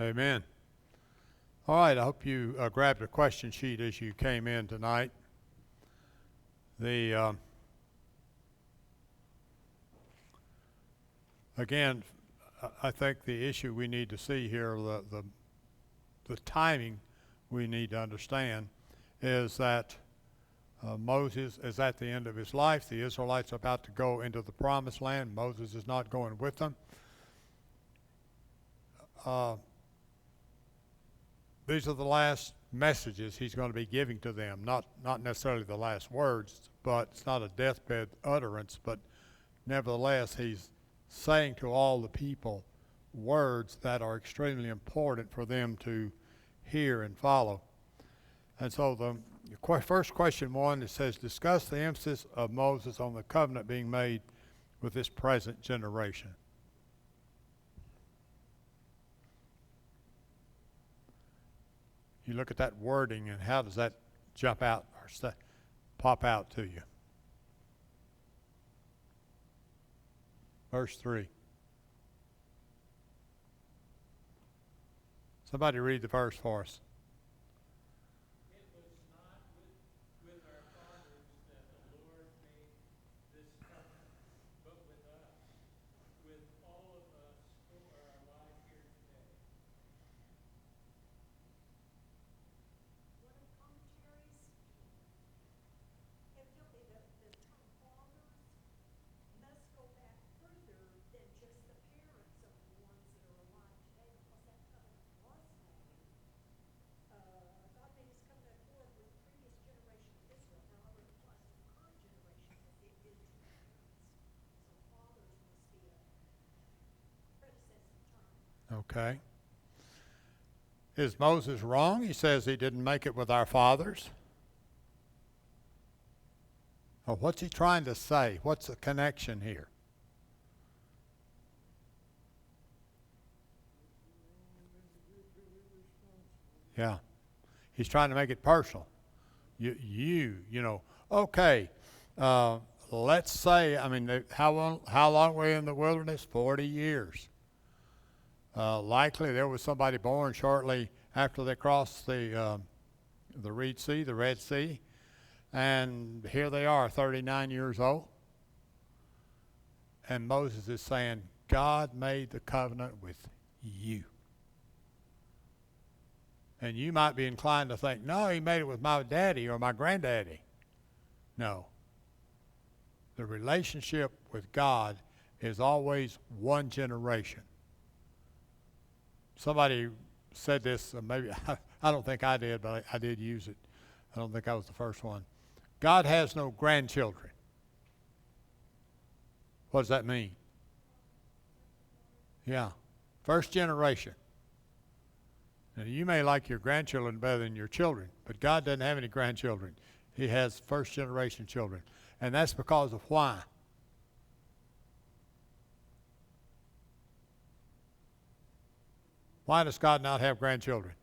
Amen. All right, I hope you grabbed a question sheet as you came in tonight. Again, I think the issue we need to see here, the timing we need to understand, is that Moses is at the end of his life. The Israelites are about to go into the promised land. Moses is not going with them. These are the last messages he's going to be giving to them. Not necessarily the last words, but it's not a deathbed utterance, but nevertheless he's saying to all the people words that are extremely important for them to hear and follow. And so the first question one, it says, discuss the emphasis of Moses on the covenant being made with this present generation. You look at that wording, and how does that jump out or pop out to you? Verse 3. Somebody read the verse for us. It was not with our fathers that the Lord made this covenant, but with us, with all of us who are alive here today. One of the commentaries, evidently the term fathers must go back further than just the parents of the ones that are alive today, because that covenant was made. God made his covenant accord with the previous generation of Israel. Now, it applies to the current generation as it did to the parents. So fathers must be a predecessor term. Okay. Is Moses wrong? He says he didn't make it with our fathers. Or what's he trying to say? What's the connection here? Yeah. He's trying to make it personal. Okay. Let's say, how long were we in the wilderness? 40 years. Likely there was somebody born shortly after they crossed the Red Sea, and here they are, 39 years old. And Moses is saying, God made the covenant with you. And you might be inclined to think, no, he made it with my daddy or my granddaddy. No. The relationship with God is always one generation. Somebody said this, maybe, I don't think I did, but I did use it. I don't think I was the first one. God has no grandchildren. What does that mean? Yeah. First generation. Now, you may like your grandchildren better than your children, but God doesn't have any grandchildren. He has first generation children. And that's because of why? Why does God not have grandchildren?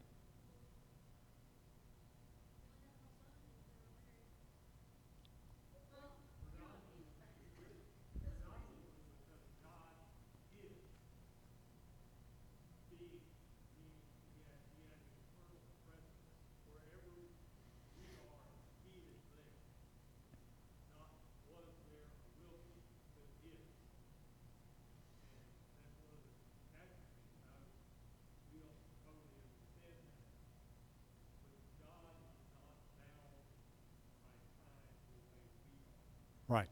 Right.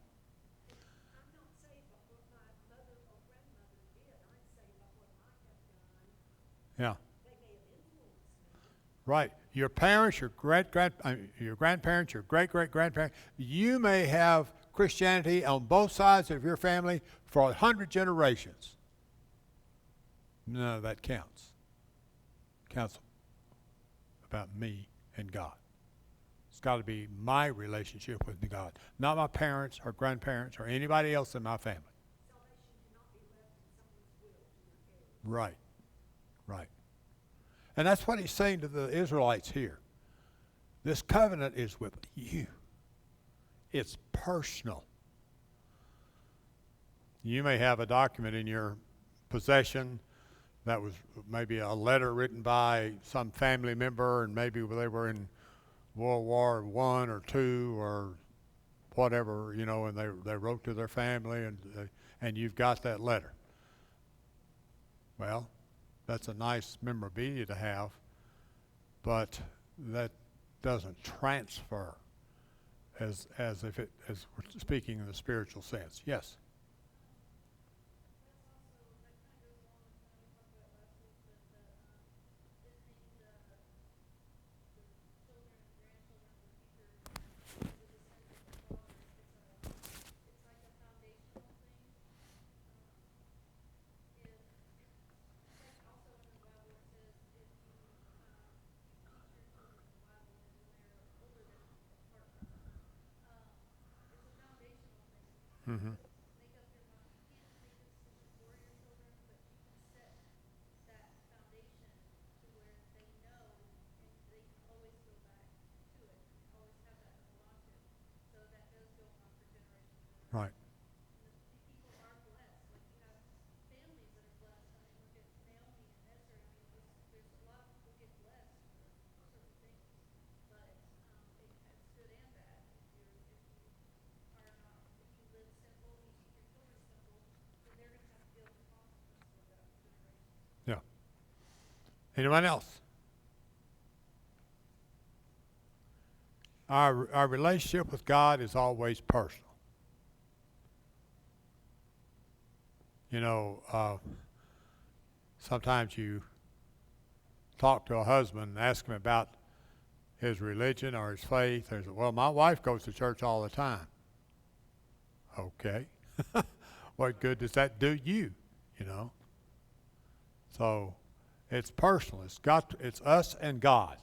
I'm not saved by what my mother or grandmother did. I'm saved by what I have done. Yeah. They may have influenced me. Right. Your parents, your grandparents, your great-great-grandparents, you may have Christianity on both sides of your family for 100 generations. None of that counts. Counts about me and God. It's got to be my relationship with God, not my parents or grandparents or anybody else in my family. Salvation cannot be left in someone's will to your care. Right. Right. And that's what he's saying to the Israelites here. This covenant is with you. It's personal. You may have a document in your possession that was maybe a letter written by some family member, and maybe they were in World War One or two or whatever, and they wrote to their family, and you've got that letter. Well, that's a nice memorabilia to have, but that doesn't transfer as we're speaking in the spiritual sense. Yes. Mm-hmm. Right. Yeah. Anyone else? Our relationship with God is always personal. Sometimes you talk to a husband and ask him about his religion or his faith. Or, well, my wife goes to church all the time. Okay. What good does that do you? So it's personal. It's us and God.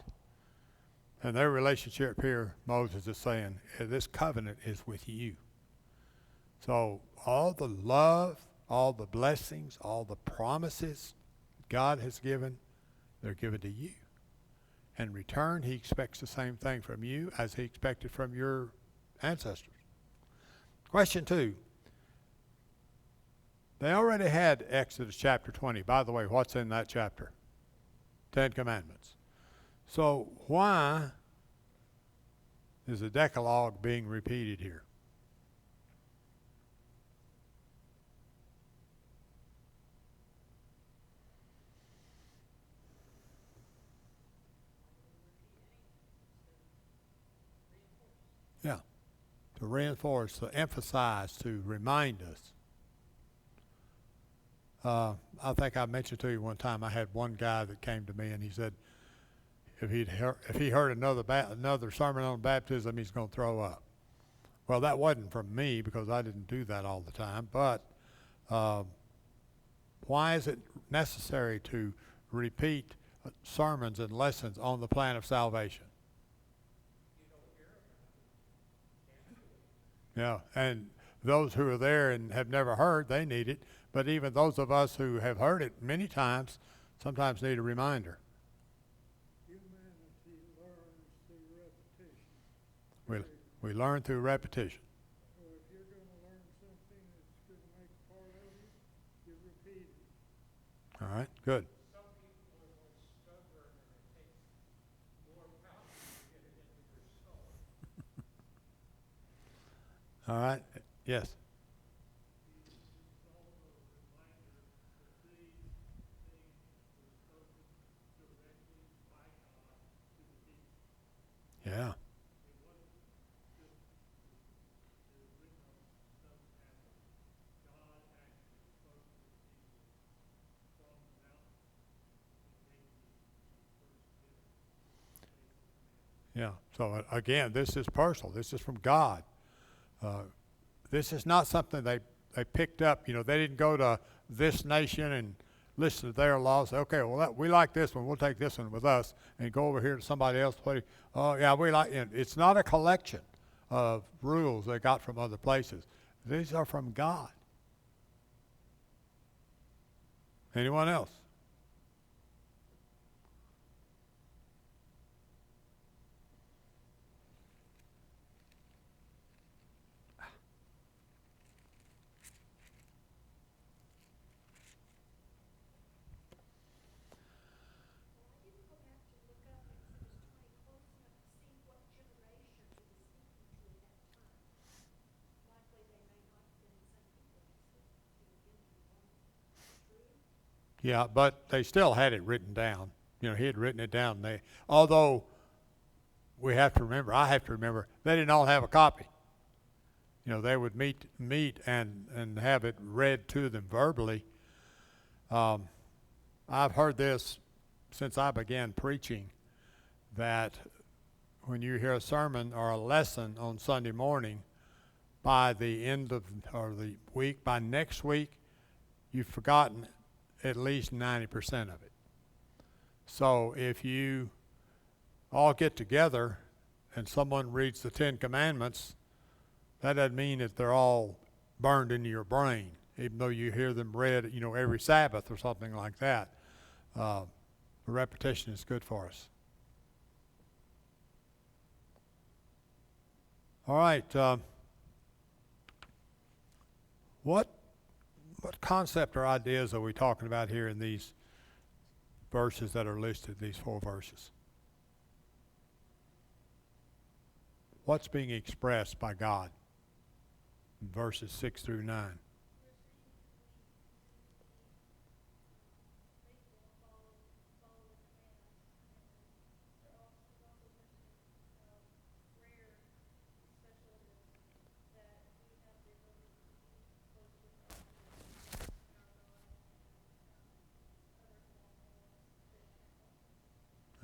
And their relationship here, Moses is saying, this covenant is with you. So all the love, all the blessings, all the promises God has given, they're given to you. In return, he expects the same thing from you as he expected from your ancestors. Question 2. They already had Exodus chapter 20. By the way, what's in that chapter? 10 Commandments. So why is the Decalogue being repeated here? Yeah, to reinforce, to emphasize, to remind us. I think I mentioned to you one time I had one guy that came to me and he said if he heard another sermon on baptism, he's going to throw up. Well, that wasn't from me because I didn't do that all the time. But why is it necessary to repeat sermons and lessons on the plan of salvation? Yeah, and those who are there and have never heard, they need it. But even those of us who have heard it many times, sometimes need a reminder. Humanity learns through repetition. We learn through repetition. So if you're going to learn something that's going to make part of you, you repeat it. All right, good. Some people are more stubborn and it takes more power to get it into their soul. All right, yes. Yeah. Yeah. So again, this is personal. This is from God. This is not something they picked up. They didn't go to this nation and listen to their laws. Say, okay, well, we like this one. We'll take this one with us and go over here to somebody else. Oh, yeah, we like it. It's not a collection of rules they got from other places. These are from God. Anyone else? Yeah, but they still had it written down. You know, he had written it down. Although we have to remember, I have to remember, they didn't all have a copy. You know, they would meet and have it read to them verbally. I've heard this since I began preaching, that when you hear a sermon or a lesson on Sunday morning, by the end of or the week, by next week, you've forgotten at least 90% of it. So if you all get together and someone reads the Ten Commandments, that doesn't mean that they're all burned into your brain, even though you hear them read, you know, every Sabbath or something like that. The repetition is good for us. All right. What concept or ideas are we talking about here in these verses that are listed, these 4 verses? What's being expressed by God in verses 6 through 9?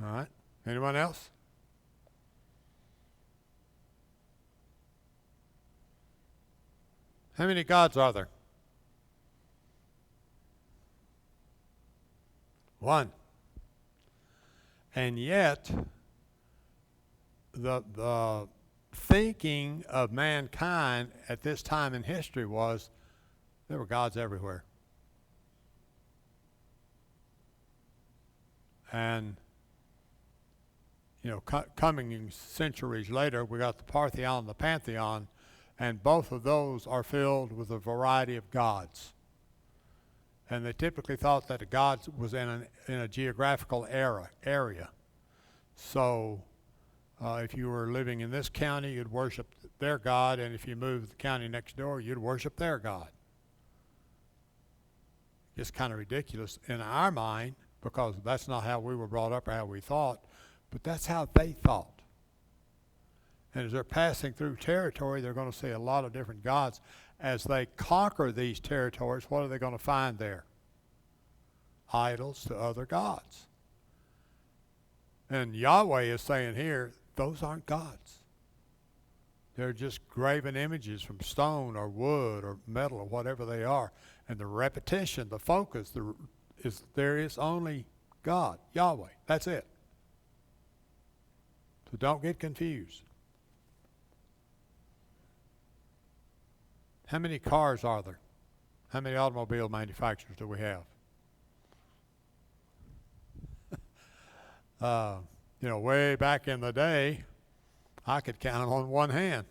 All right. Anyone else? How many gods are there? 1. And yet, the thinking of mankind at this time in history was there were gods everywhere. And you know, coming centuries later, we got the Parthenon and the Pantheon, and both of those are filled with a variety of gods. And they typically thought that a god was in a geographical area. So if you were living in this county, you'd worship their god, and if you moved to the county next door, you'd worship their god. It's kind of ridiculous in our mind, because that's not how we were brought up or how we thought. But that's how they thought. And as they're passing through territory, they're going to see a lot of different gods. As they conquer these territories, what are they going to find there? Idols to other gods. And Yahweh is saying here, those aren't gods. They're just graven images from stone or wood or metal or whatever they are. And the repetition, the focus, there is only God, Yahweh. That's it. So don't get confused. How many cars are there? How many automobile manufacturers do we have? You know, way back in the day, I could count them on one hand.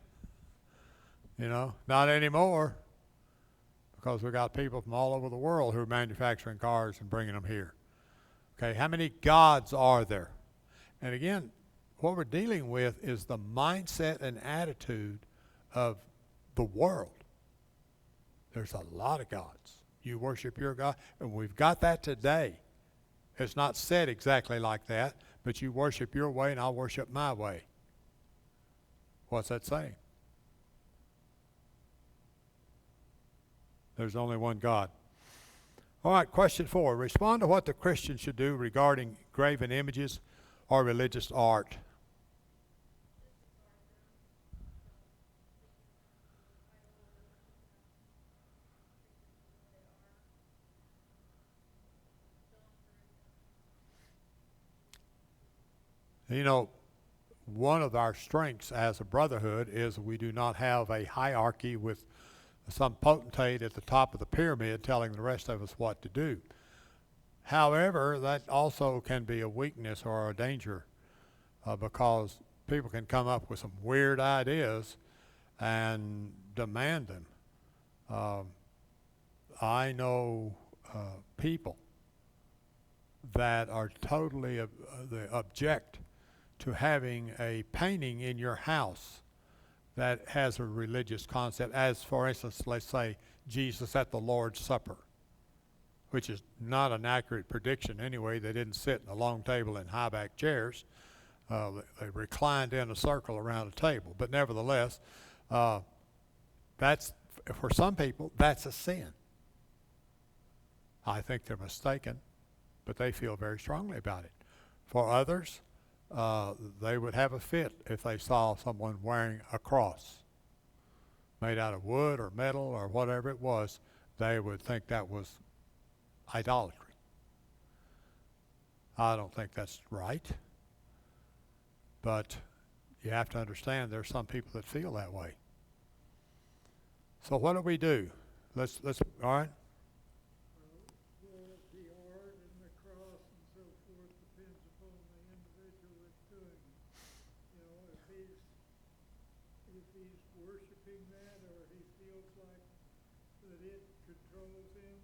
You know, not anymore, because we got people from all over the world who are manufacturing cars and bringing them here. Okay, how many gods are there? And again, what we're dealing with is the mindset and attitude of the world. There's a lot of gods. You worship your God, and we've got that today. It's not said exactly like that, but you worship your way and I'll worship my way. What's that saying? There's only one God. All right, question 4. Respond to what the Christian should do regarding graven images or religious art. You know, one of our strengths as a brotherhood is we do not have a hierarchy with some potentate at the top of the pyramid telling the rest of us what to do. However, that also can be a weakness or a danger, because people can come up with some weird ideas and demand them. I know people that are totally object to having a painting in your house that has a religious concept, as for instance, let's say Jesus at the Lord's Supper. which is not an accurate prediction anyway. They didn't sit in a long table in high back chairs. They reclined in a circle around a table. But nevertheless, that's, for some people, that's a sin. I think they're mistaken, but they feel very strongly about it. For others, they would have a fit if they saw someone wearing a cross made out of wood or metal or whatever it was. They would think that was idolatry. I don't think that's right, but you have to understand there's some people that feel that way. So what do we do? Let's all right. Well, the art and the cross and so forth depends upon the individual that's doing it. You know, if he's worshiping that, or he feels like that it controls him,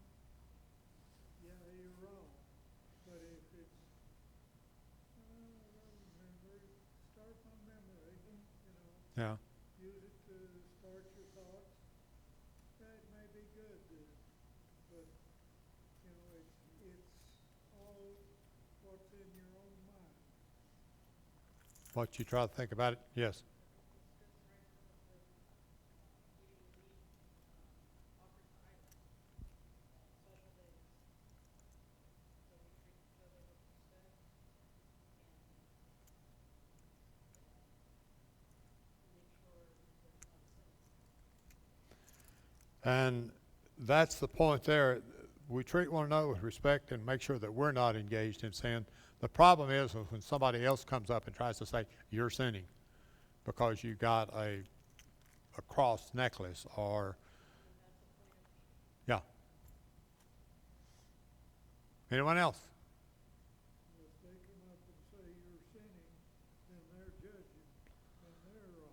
yeah, you're wrong. But if it's, start from memory, Yeah. use it to start your thoughts, that may be good, but, it's all what's in your own mind. What you try to think about it? Yes. And that's the point there. We treat one another with respect and make sure that we're not engaged in sin. The problem is when somebody else comes up and tries to say, you're sinning because you got a cross necklace or, yeah. Anyone else? If they come up and say you're sinning, then they're judging, and they're wrong.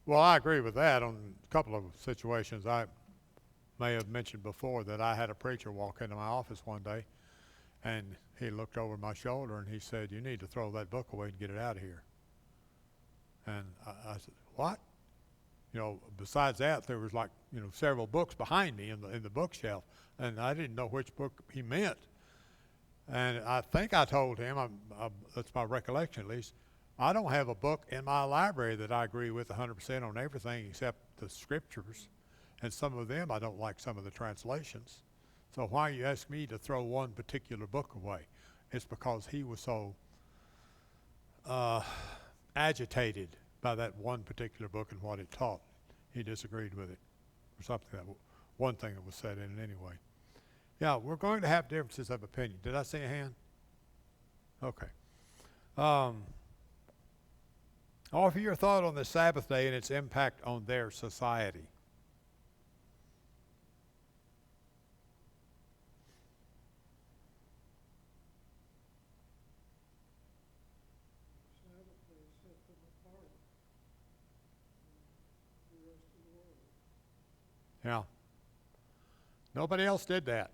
Well, I agree with that on a couple of situations. I may have mentioned before that I had a preacher walk into my office one day, and he looked over my shoulder and he said, you need to throw that book away and get it out of here. And I said, what? Besides that, there was several books behind me in the bookshelf, and I didn't know which book he meant. And I think I told him, that's my recollection at least, I don't have a book in my library that I agree with 100% on everything except the scriptures. And some of them I don't like some of the translations. So why you ask me to throw one particular book away? It's because he was so agitated by that one particular book and what it taught. He disagreed with it, or something one thing that was said in it anyway. Yeah, we're going to have differences of opinion. Did I see a hand? Okay. Offer your thought on the Sabbath day and its impact on their society. Sabbath day set them apart from the rest of the world. Yeah. Nobody else did that.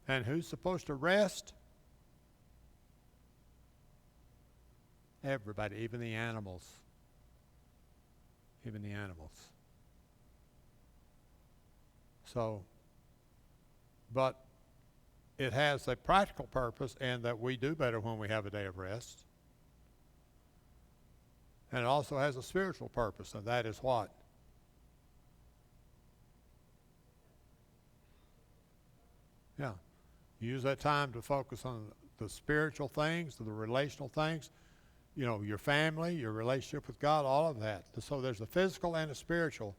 And who's supposed to rest? Everybody, even the animals. Even the animals. So, but it has a practical purpose in that we do better when we have a day of rest. And it also has a spiritual purpose, and that is what? Yeah. Use that time to focus on the spiritual things, the relational things, your family, your relationship with God, all of that. So there's a physical and a spiritual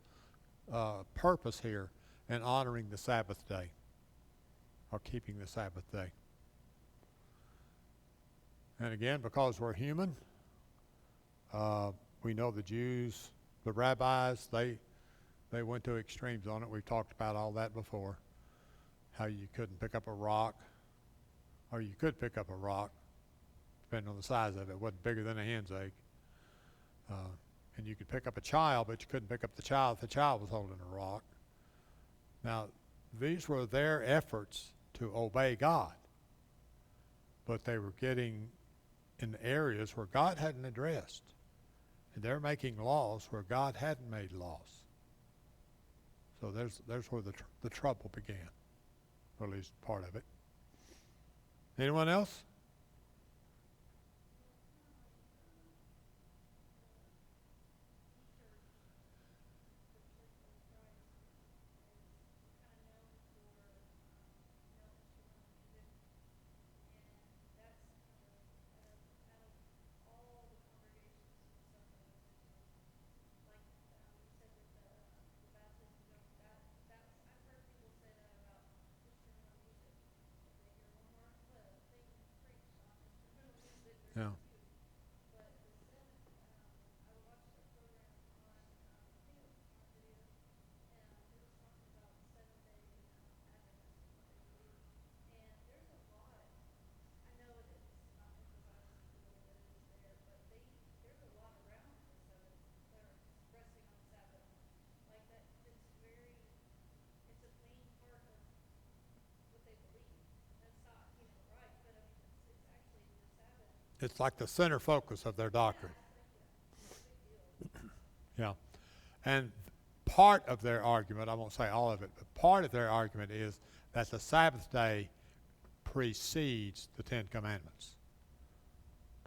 purpose here in honoring the Sabbath day or keeping the Sabbath day. And again, because we're human, we know the Jews, the rabbis, they went to extremes on it. We've talked about all that before. How you couldn't pick up a rock, or you could pick up a rock, depending on the size of it. It wasn't bigger than a hen's egg. And you could pick up a child, but you couldn't pick up the child if the child was holding a rock. Now, these were their efforts to obey God, but they were getting in areas where God hadn't addressed. And they're making laws where God hadn't made laws. So there's where the trouble began, or at least part of it. Anyone else? Yeah. It's like the center focus of their doctrine. Yeah. And part of their argument, I won't say all of it, but part of their argument is that the Sabbath day precedes the Ten Commandments.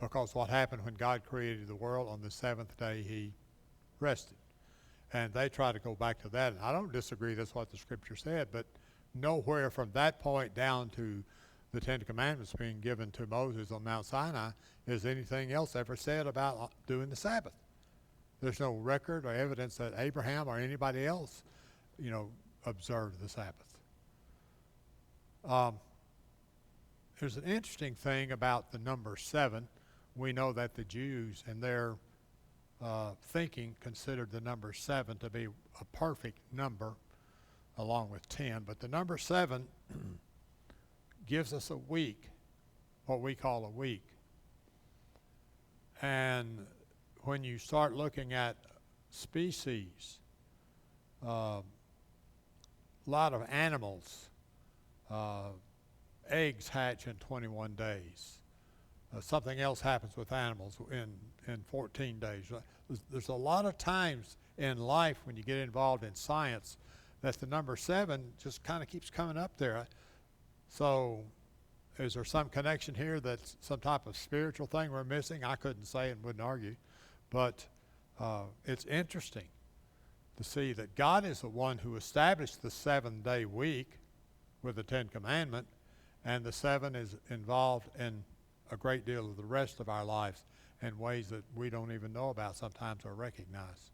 Because what happened when God created the world, on the seventh day he rested. And they try to go back to that. And I don't disagree, that's what the scripture said, but nowhere from that point down to the Ten Commandments being given to Moses on Mount Sinai is anything else ever said about doing the Sabbath. There's no record or evidence that Abraham or anybody else, observed the Sabbath. There's an interesting thing about the number 7. We know that the Jews in their thinking considered the number 7 to be a perfect number along with 10. But the number 7 gives us a week, what we call a week. And when you start looking at species, a lot of animals, eggs hatch in 21 days. Something else happens with animals in 14 days. There's a lot of times in life when you get involved in science that the number 7 just kind of keeps coming up there. So is there some connection here that's some type of spiritual thing we're missing? I couldn't say and wouldn't argue. But it's interesting to see that God is the one who established the 7-day week with the Ten Commandments, and the 7 is involved in a great deal of the rest of our lives in ways that we don't even know about sometimes or recognize.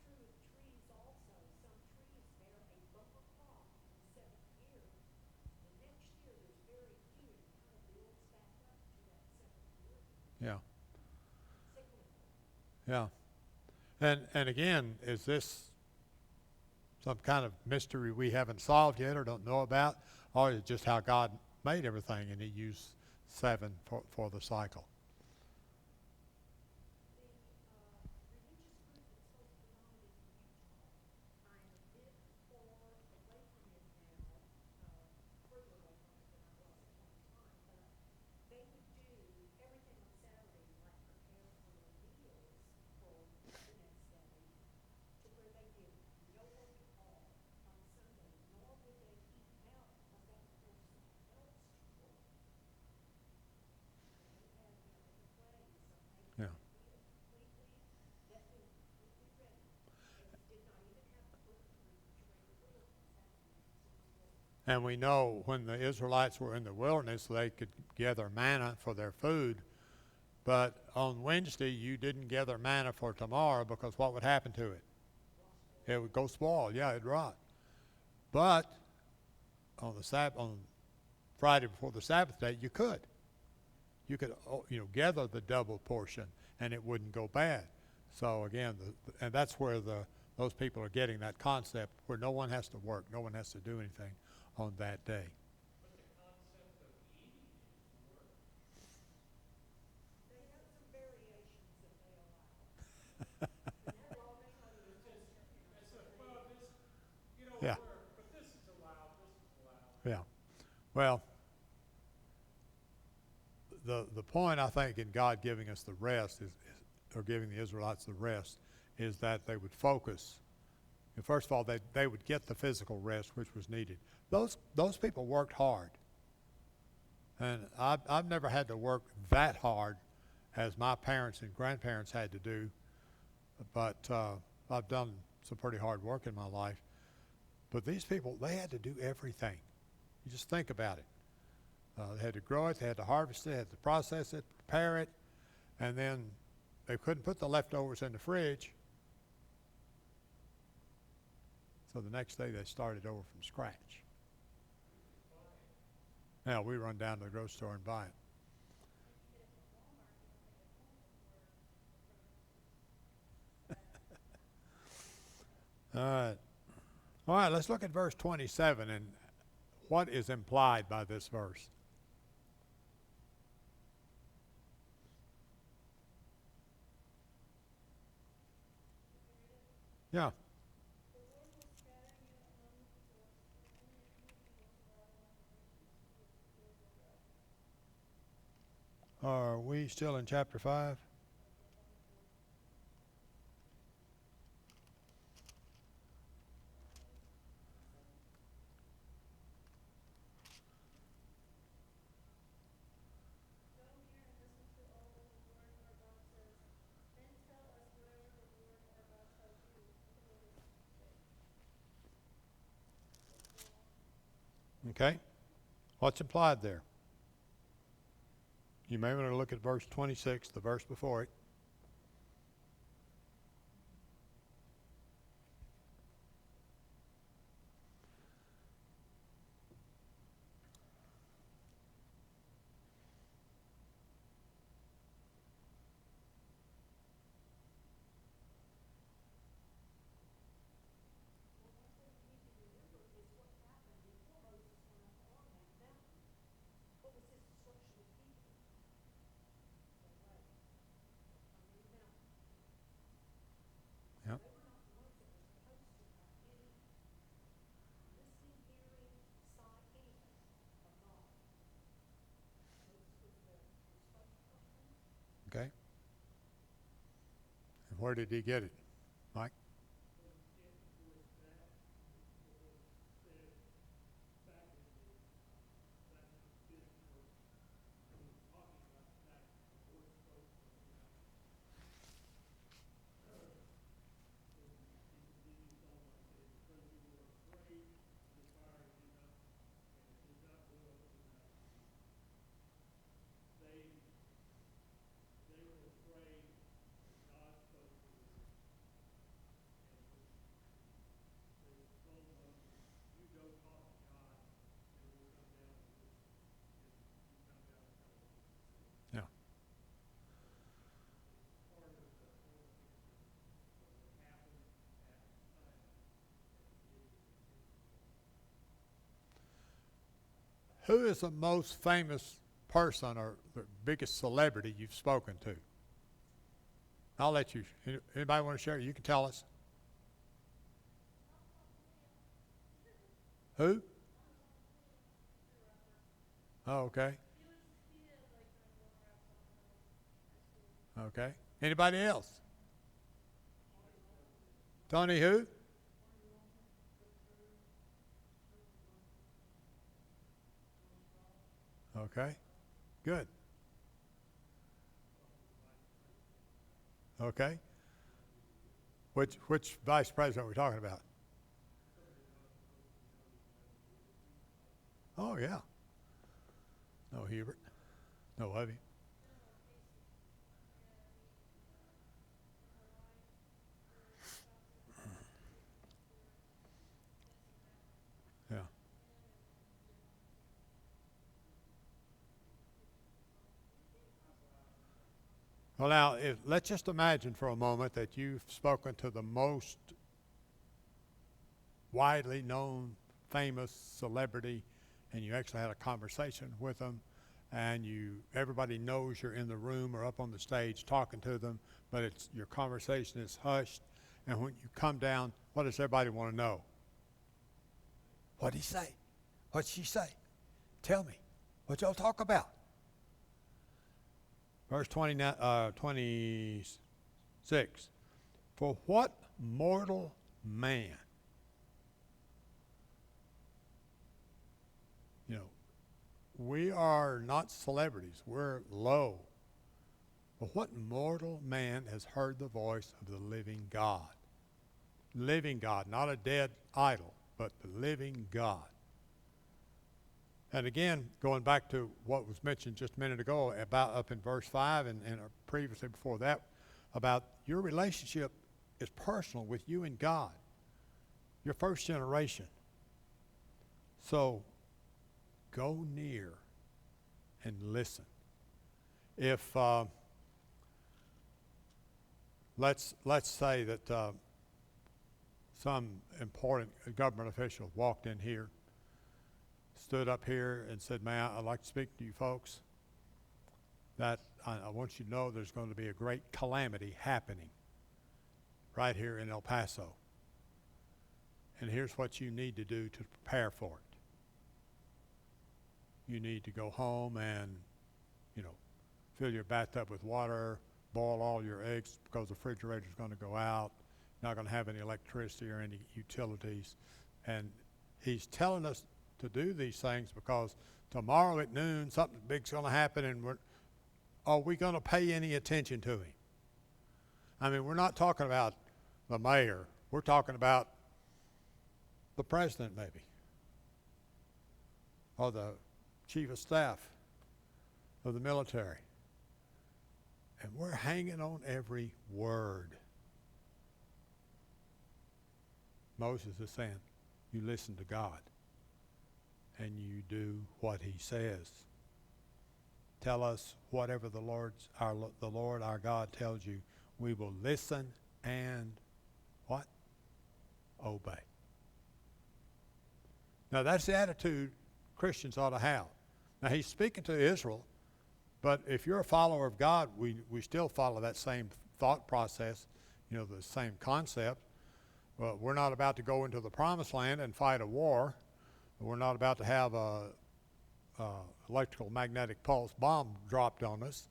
True of trees also. Some trees bear a bumper crop in the 7th year. The next year there's very few, and it kind of builds back up to that 7th year. Yeah. Cyclical. Yeah. And again, is this some kind of mystery we haven't solved yet or don't know about? Or is it just how God made everything and he used 7 for the cycle? The religious group that's most prominent in Utah, I'm a bit far away from it now, further away from it than I was at one time, but they would do everything on Saturday, like prepare for their meals for the next day, to where they did no work at all on Sunday, nor would they eat out because that would force someone else to work. They had different ways of making Yeah. that meal completely, that meal completely ready. They did not even have to put it in the refrigerator because that meal was work. And we know when the Israelites were in the wilderness, they could gather manna for their food. But on Wednesday, you didn't gather manna for tomorrow because what would happen to it? It would go spoiled. Yeah, it'd rot. But on Friday before the Sabbath day, you could. You could, gather the double portion, and it wouldn't go bad. So again, and that's where those people are getting that concept where no one has to work, no one has to do anything on that day. But the concept of eating is work. They have some variations that they allow. And that all may not even It's hold just, true. it's a, well, this, Yeah. work, but this is allowed, this is allowed. Yeah. Well, the point I think in God giving us the rest or giving the Israelites the rest is that they would focus, First of all, they would get the physical rest which was needed. Those people worked hard. And I've never had to work that hard as my parents and grandparents had to do, but I've done some pretty hard work in my life. But these people, they had to do everything. You just think about it. They had to grow it, they had to harvest it, they had to process it, prepare it, and then they couldn't put the leftovers in the fridge. So the next day they started over from scratch. Now we run down to the grocery store and buy it. All right. All right, let's look at verse 27 and what is implied by this verse. Yeah. Are we still in chapter 5? Okay. What's implied there? You may want to look at verse 26, the verse before it. Yeah. Okay. And where did he get it, Mike? Yeah. Who is the most famous person or the biggest celebrity you've spoken to? I'll let you. Anybody want to share? You can tell us. Who? Oh, okay. Okay. Anybody else? Tony who? Okay. Good. Okay. Which vice president are we talking about? Oh yeah. No Hubert. No Hovey. Yeah. Well, now, let's just imagine for a moment that you've spoken to the most widely known, famous celebrity, and you actually had a conversation with them, and everybody knows you're in the room or up on the stage talking to them, but your conversation is hushed, and when you come down, what does everybody want to know? What'd he say? What'd she say? Tell me. What y'all talk about? Verse 26. For what mortal man We are not celebrities. We're low. But what mortal man has heard the voice of the living God? Living God, not a dead idol, but the living God. And again, going back to what was mentioned just a minute ago about up in verse 5 and previously before that, about your relationship is personal with you and God, your first generation. So go near and listen. If let's say that some important government official walked in here, stood up here and said, "Man, I'd like to speak to you folks. That I want you to know there's going to be a great calamity happening right here in El Paso. And here's what you need to do to prepare for it. You need to go home and, fill your bathtub with water, boil all your eggs because the refrigerator's going to go out. Not going to have any electricity or any utilities." And he's telling us to do these things because tomorrow at noon something big's going to happen, and are we going to pay any attention to him? I mean, we're not talking about the mayor. We're talking about the president maybe, or the chief of staff of the military. And we're hanging on every word. Moses is saying, you listen to God and you do what he says. Tell us whatever the Lord our God tells you. We will listen and what? Obey. Now that's the attitude Christians ought to have. Now he's speaking to Israel, but if you're a follower of God, we still follow that same thought process, the same concept. Well, we're not about to go into the promised land and fight a war. We're not about to have a electrical magnetic pulse bomb dropped on us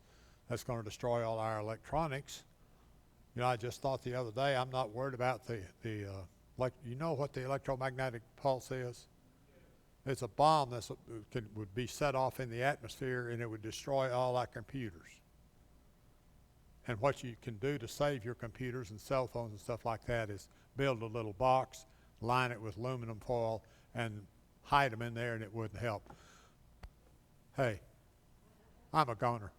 that's going to destroy all our electronics. I just thought the other day, I'm not worried about you know what the electromagnetic pulse is? It's a bomb that would be set off in the atmosphere, and it would destroy all our computers. And what you can do to save your computers and cell phones and stuff like that is build a little box, line it with aluminum foil, and hide them in there, and it wouldn't help. Hey, I'm a goner.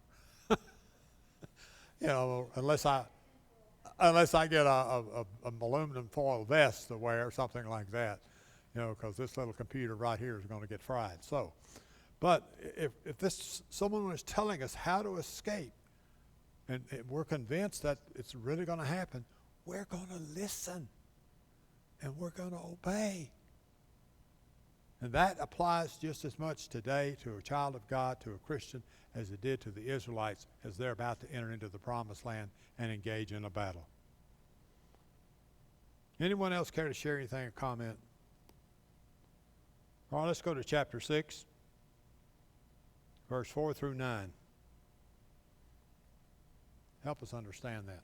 Unless I get a aluminum foil vest to wear or something like that, because this little computer right here is going to get fried. So, but if someone was telling us how to escape, and we're convinced that it's really going to happen, we're going to listen and we're going to obey. And that applies just as much today to a child of God, to a Christian, as it did to the Israelites as they're about to enter into the promised land and engage in a battle. Anyone else care to share anything or comment? All right, let's go to chapter 6, verse 4 through 9. Help us understand that.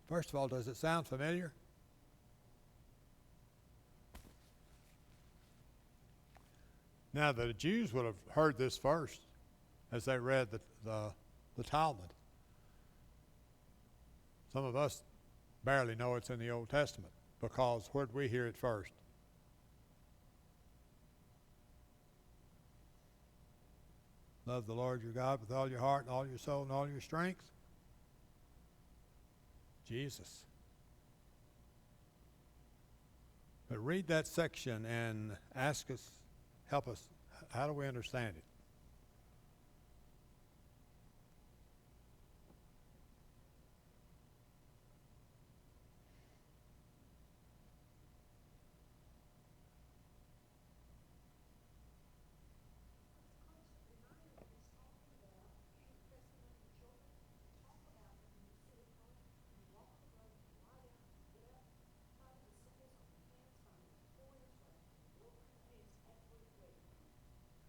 First of all, does it sound familiar? Now, the Jews would have heard this first as they read the Talmud. Some of us barely know it's in the Old Testament because where did we hear it first? Love the Lord your God with all your heart and all your soul and all your strength. Jesus. But read that section and help us, how do we understand it?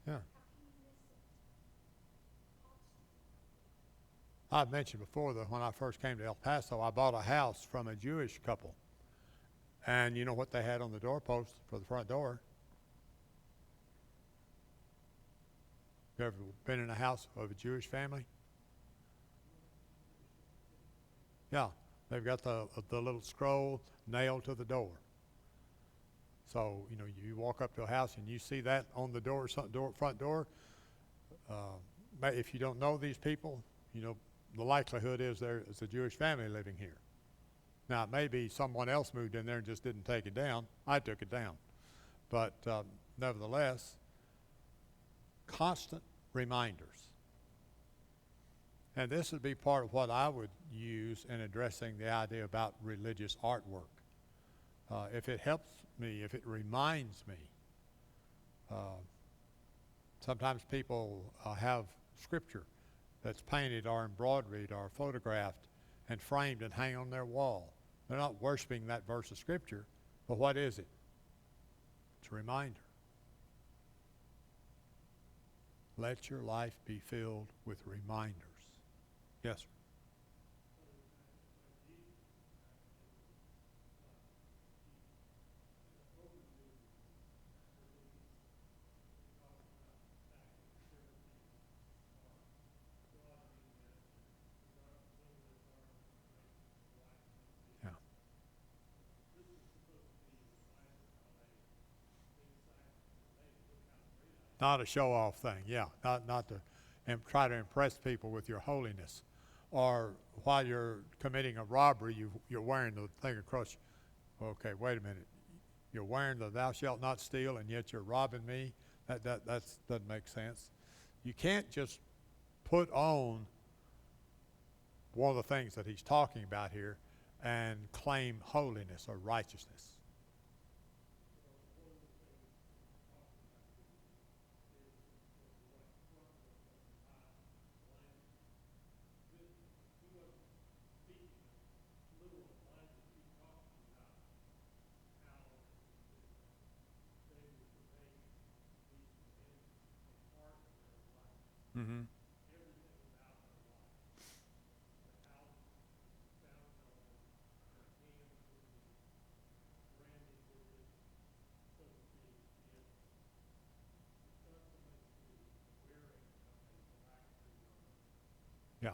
Yeah. I've mentioned before that when I first came to El Paso, I bought a house from a Jewish couple. And you know what they had on the doorpost for the front door? You ever been in a house of a Jewish family? Yeah, they've got the little scroll nailed to the door. So you know you walk up to a house and you see that on the front door. If you don't know these people, you know the likelihood is there is a Jewish family living here. Now it may be someone else moved in there and just didn't take it down. I took it down, but nevertheless, constant reminders. And this would be part of what I would use in addressing the idea about religious artwork. If it helps me, if it reminds me, uh, sometimes people have scripture that's painted or embroidered or photographed and framed and hang on their wall. They're not worshiping that verse of scripture, but what is it? It's a reminder. Let your life be filled with reminders. Yes, sir. Yeah. Not a show off thing, yeah. Not to try to impress people with your holiness. Or while you're committing a robbery, you're wearing the thing across. Okay, wait a minute. You're wearing the thou shalt not steal, and yet you're robbing me. That doesn't make sense. You can't just put on one of the things that he's talking about here and claim holiness or righteousness. Mm-hmm. Yeah.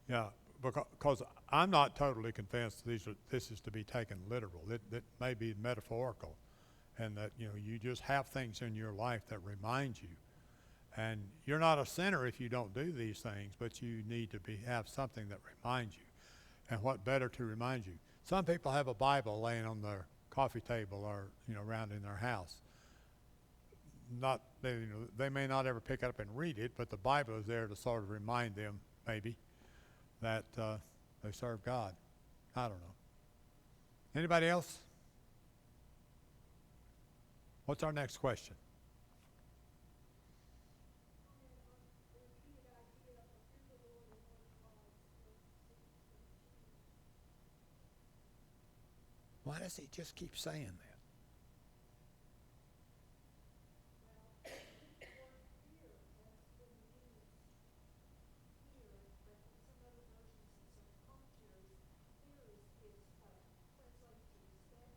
Yeah, because I'm not totally convinced this is to be taken literal. It may be metaphorical, and that you know you just have things in your life that remind you, and you're not a sinner if you don't do these things, but you need to have something that reminds you. And what better to remind you? Some people have a Bible laying on their coffee table or around in their house. Not they may not ever pick it up and read it, but the Bible is there to sort of remind them maybe that they serve God. I don't know. Anybody else? What's our next question? Why does he just keep saying that?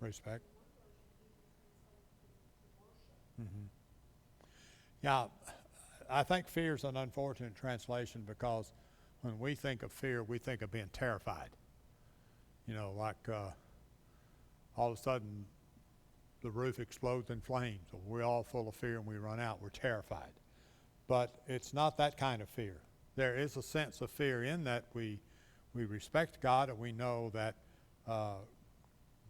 Respect. Mm-hmm. Yeah, I think fear is an unfortunate translation because when we think of fear, we think of being terrified. Like all of a sudden the roof explodes in flames, or we're all full of fear and we run out. We're terrified. But it's not that kind of fear. There is a sense of fear in that we respect God and we know that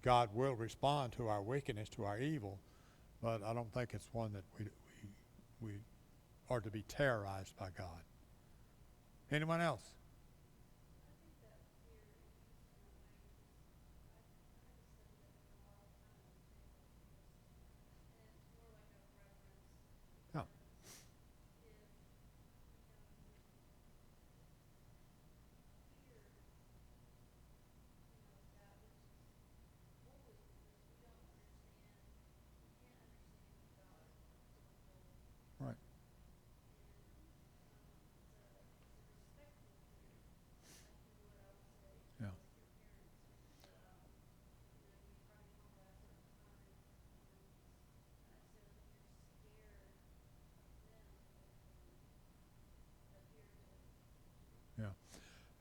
God will respond to our wickedness, to our evil. But I don't think it's one that we are to be terrorized by God. Anyone else? No.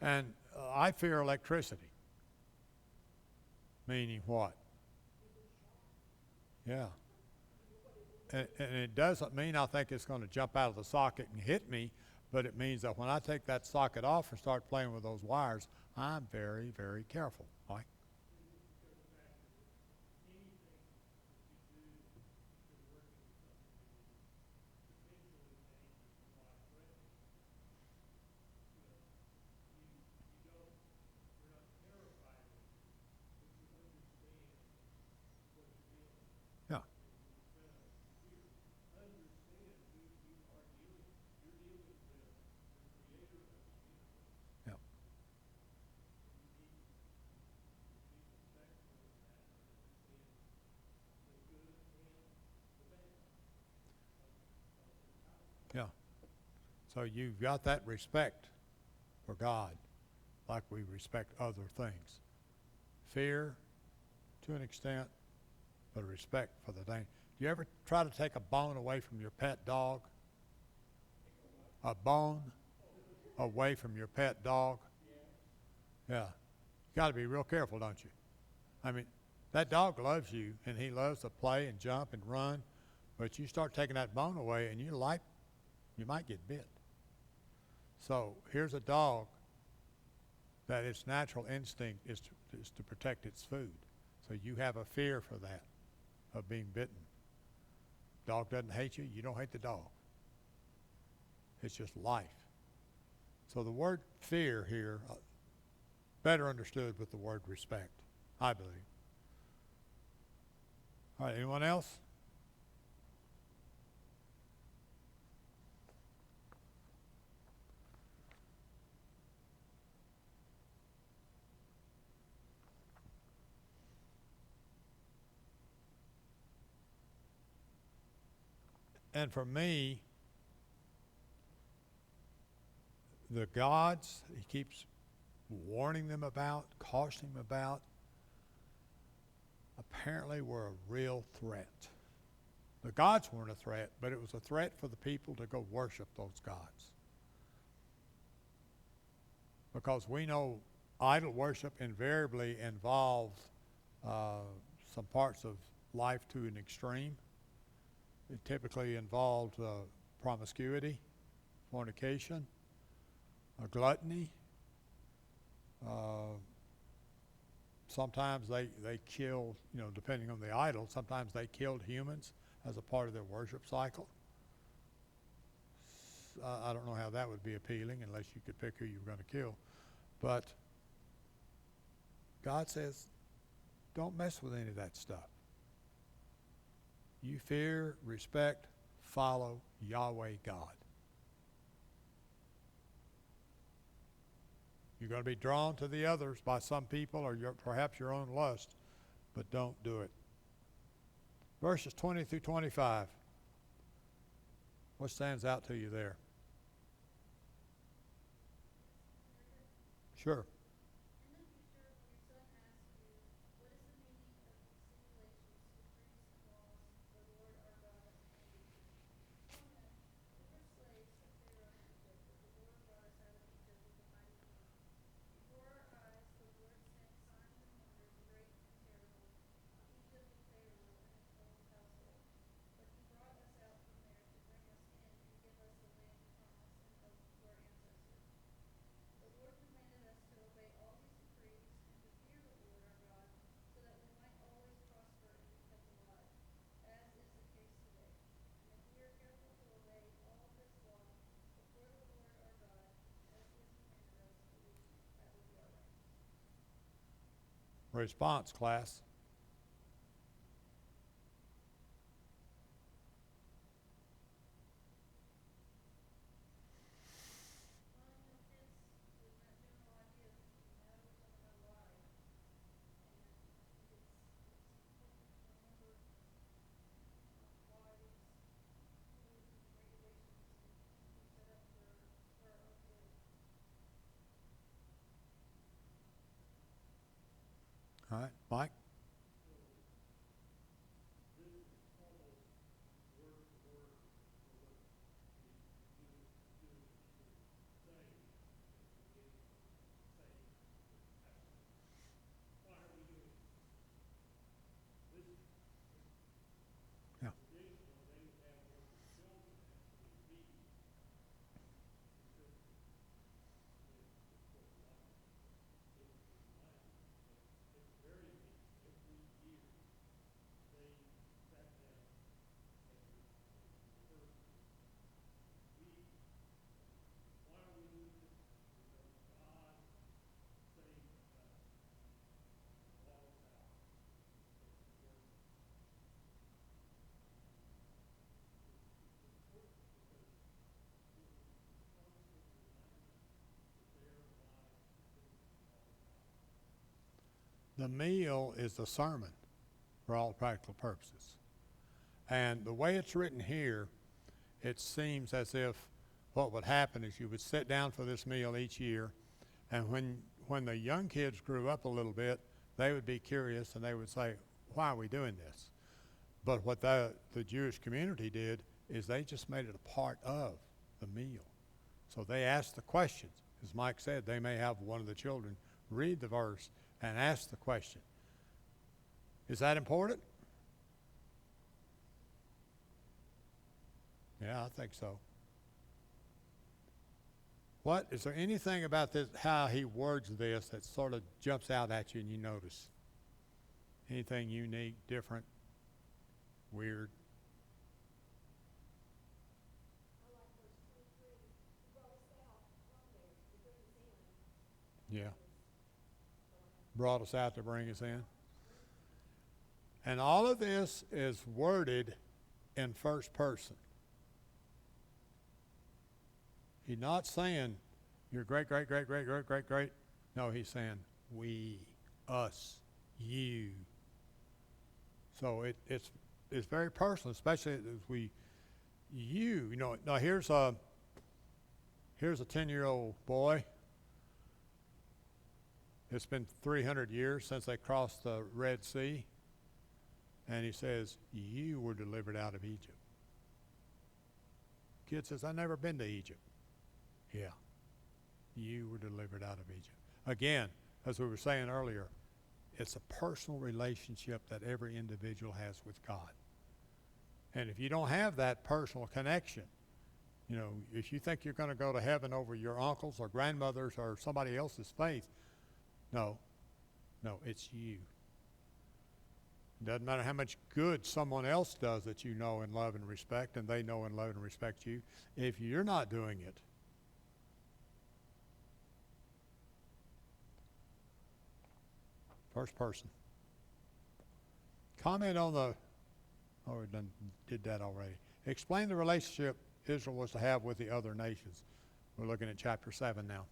And I fear electricity. Meaning what? Yeah. And it doesn't mean I think it's going to jump out of the socket and hit me, but it means that when I take that socket off and start playing with those wires, I'm very, very careful. Mike? Yeah. Yeah. Yeah. So you've got that respect for God like we respect other things. Fear to an extent, but respect for the danger. Do you ever try to take a bone away from your pet dog? A bone away from your pet dog? Yeah. You got to be real careful, don't you? I mean, that dog loves you and he loves to play and jump and run, but you start taking that bone away and you might get bit. So here's a dog that its natural instinct is to protect its food. So you have a fear for that, of being bitten. Dog doesn't hate you, you don't hate the dog. It's just life. So the word fear here, better understood with the word respect, I believe. All right, anyone else? And for me, the gods he keeps warning them about, cautioning them about, apparently were a real threat. The gods weren't a threat, but it was a threat for the people to go worship those gods. Because we know idol worship invariably involves some parts of life to an extreme. It typically involved promiscuity, fornication, gluttony. Sometimes they killed, depending on the idol, sometimes they killed humans as a part of their worship cycle. I don't know how that would be appealing unless you could pick who you were going to kill. But God says, don't mess with any of that stuff. You fear, respect, follow Yahweh God. You're going to be drawn to the others by some people or perhaps your own lust, but don't do it. Verses 20 through 25. What stands out to you there? Sure. Response, class. All right, Mike? The meal is the sermon for all practical purposes. And the way it's written here, it seems as if what would happen is you would sit down for this meal each year, and when the young kids grew up a little bit, they would be curious and they would say, why are we doing this? But what the Jewish community did is they just made it a part of the meal. So they asked the questions. As Mike said, they may have one of the children read the verse and ask the question. Is that important? Yeah, I think so. What is there anything about this, how he words this, that sort of jumps out at you and you notice? Anything unique, different, weird? I like verse 23. He brought us out from there to bring us in. Yeah. Brought us out to bring us in. And all of this is worded in first person. He's not saying you're great. No, he's saying we, us, you. So it's very personal, especially as you know. Now here's a 10-year-old boy. It's been 300 years since they crossed the Red Sea, and he says, "You were delivered out of Egypt." Kid says, "I've never been to Egypt." Yeah, you were delivered out of Egypt. Again, as we were saying earlier, it's a personal relationship that every individual has with God. And if you don't have that personal connection, you know, if you think you're going to go to heaven over your uncles or grandmothers or somebody else's faith, no, it's you. It doesn't matter how much good someone else does that you know and love and respect, and they know and love and respect you. If you're not doing it, first person. Comment on the, we did that already. Explain the relationship Israel was to have with the other nations. We're looking at chapter 7 now.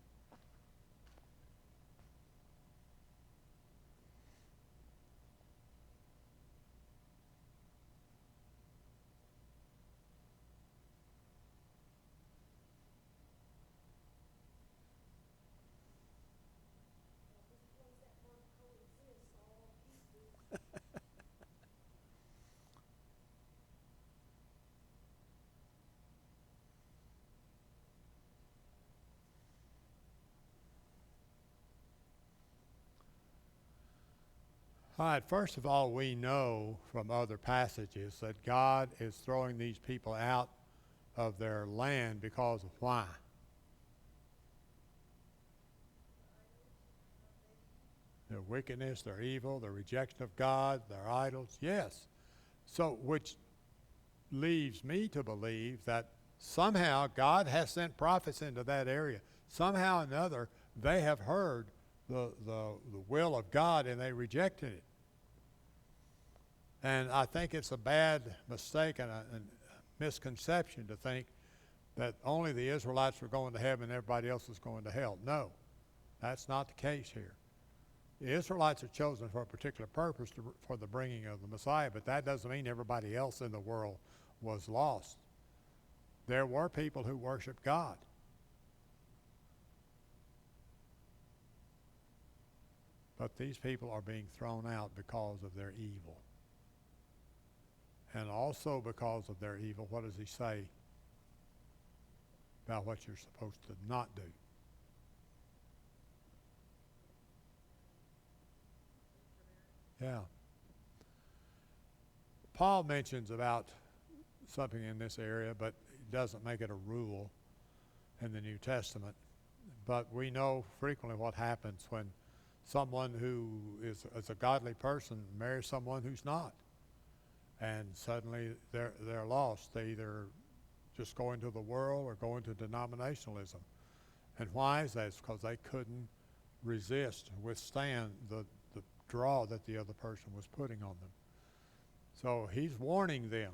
This place that word coexists, all pieces. All right, first of all, we know from other passages that God is throwing these people out of their land because of why? Their wickedness, their evil, their rejection of God, their idols. Yes. So, which leaves me to believe that somehow God has sent prophets into that area. Somehow or another, they have heard the will of God and they rejected it. And I think it's a bad mistake and a misconception to think that only the Israelites were going to heaven and everybody else was going to hell. No, that's not the case here. The Israelites are chosen for a particular purpose for the bringing of the Messiah, but that doesn't mean everybody else in the world was lost. There were people who worshiped God. But these people are being thrown out because of their evil. And also because of their evil, what does he say about what you're supposed to not do? Yeah. Paul mentions about something in this area, but he doesn't make it a rule in the New Testament. But we know frequently what happens when someone who is a godly person marries someone who's not. And suddenly they're lost. They either just go into the world or go into denominationalism. And why is that? It's because they couldn't withstand the draw that the other person was putting on them. So he's warning them.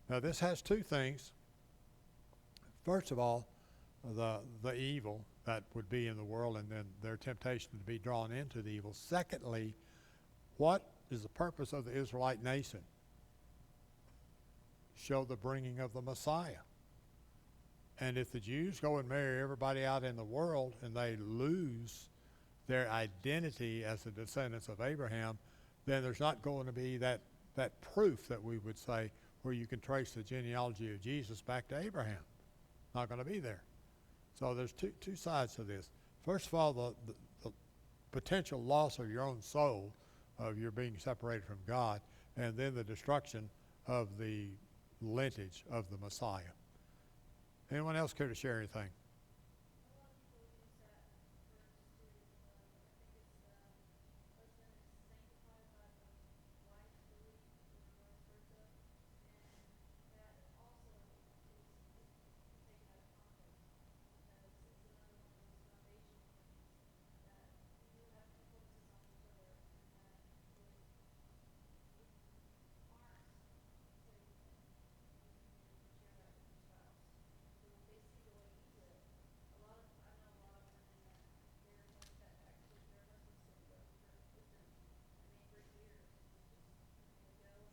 Now this has two things. First of all, the evil that would be in the world, and then their temptation to be drawn into the evil. Secondly, what is the purpose of the Israelite nation? Show the bringing of the Messiah. And if the Jews go and marry everybody out in the world and they lose their identity as the descendants of Abraham, then there's not going to be that proof that we would say where you can trace the genealogy of Jesus back to Abraham. Not going to be there. So there's two sides to this. First of all, the potential loss of your own soul, of your being separated from God, and then the destruction of the lineage of the Messiah. Anyone else care to share anything?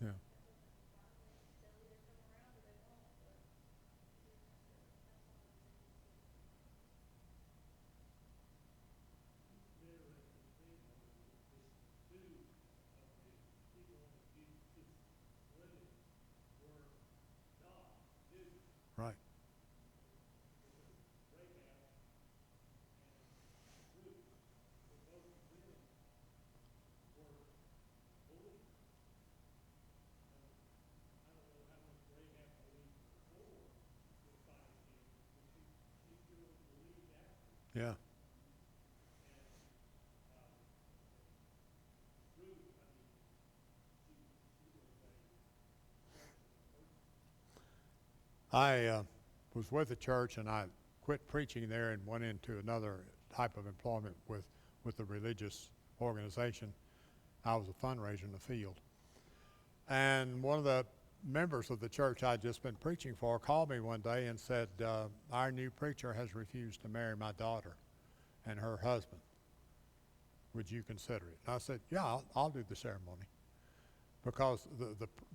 Yeah. Right. Yeah. I was with the church, and I quit preaching there and went into another type of employment with a religious organization. I was a fundraiser in the field. And one of the members of the church I'd just been preaching for called me one day and said, our new preacher has refused to marry my daughter and her husband. Would you consider it? And I said, yeah, I'll do the ceremony. Because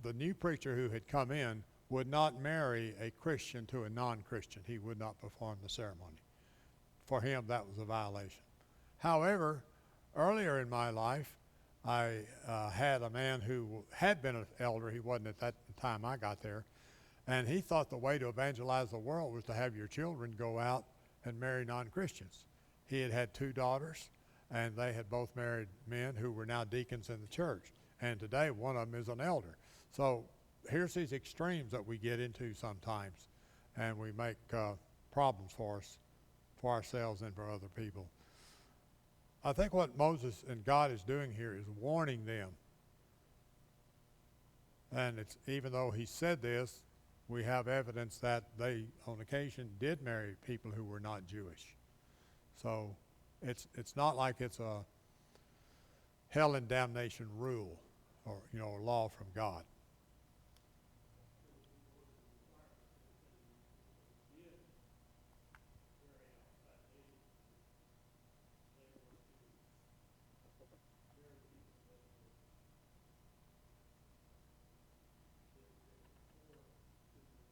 the new preacher who had come in would not marry a Christian to a non-Christian. He would not perform the ceremony. For him, that was a violation. However, earlier in my life, I had a man who had been an elder. He wasn't at that time I got there. And he thought the way to evangelize the world was to have your children go out and marry non-Christians. He had had 2 daughters, and they had both married men who were now deacons in the church. And today, one of them is an elder. So here's these extremes that we get into sometimes, and we make problems for us, for ourselves and for other people. I think what Moses and God is doing here is warning them. And it's, even though he said this, we have evidence that they, on occasion, did marry people who were not Jewish. So it's not like it's a hell and damnation rule or a law from God.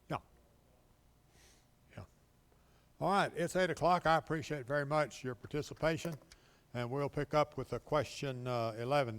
Yeah. Yeah. All right, it's 8 o'clock. I appreciate very much your participation, and we'll pick up with question 11.